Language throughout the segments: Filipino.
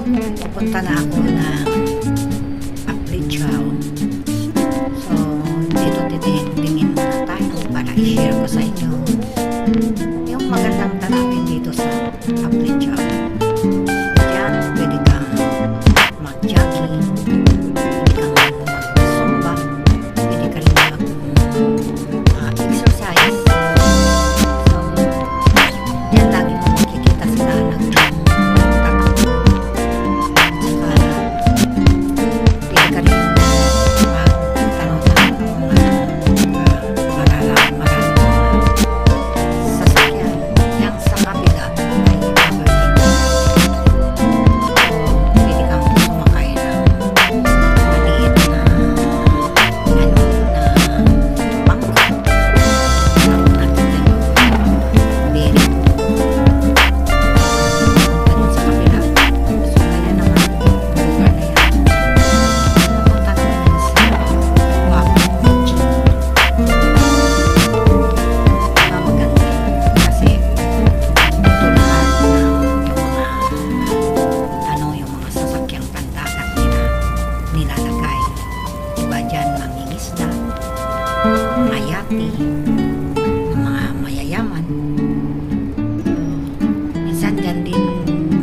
Pupunta na ako ng Aplichao. So, dito titingin muna tayo para i-share ko sa inyo yung magandang tanawin dito sa Aplichao. Diyan, pwede kang mag-jogging, pwede kang mag-zumba, pwede ka rin mag-exercise. So, diyan lagi mo makikita sila mayati, ng mga mayayaman. Minsan dyan din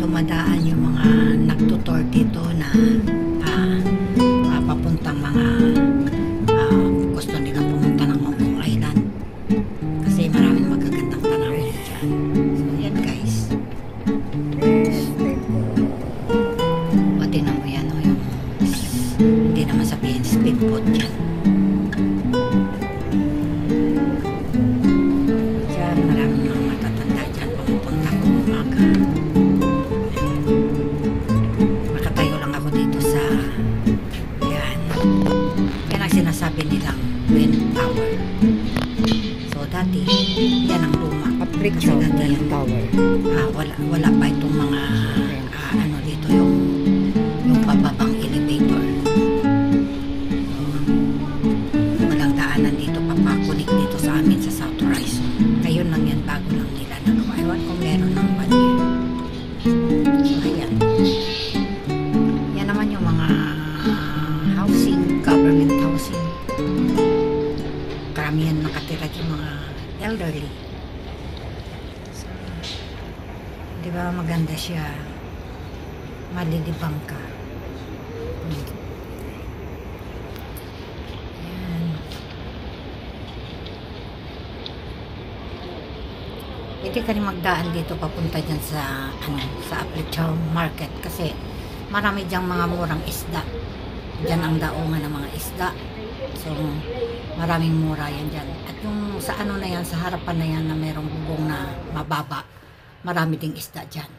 dumadaan yung mga nagtutor dito na papuntang mga gusto nilang pumunta ng Hong Kong Island kasi maraming magagandang tanawin dyan. So yan guys, pati na mo yan yung hindi naman sabihin speedboat dyan. Sinasabi nilang wind tower. So dati yan ang luma. Aplichao wind tower. Wala pa itong mga ano dito yung pababang elevator. So, walang daanan dito papakunik dito sa amin sa South Horizon. Ngayon lang yan, bago lang nila nagawa. Ewan kung meron ng 1 year. So ayan. Yan naman yung mga housing, government housing. Karamihan nakatira yung mga elderly. So, di ba maganda siya? Malilibang ka. Yan. Pwede ka rin magdaan dito papunta dyan sa sa Aplichao Market kasi marami dyang mga murang isda. Diyan ang daungan ng mga isda. So, maraming mura yan dyan. At yung sa ano na yan, sa harapan na yan na merong bubong na mababa, marami ding isda dyan.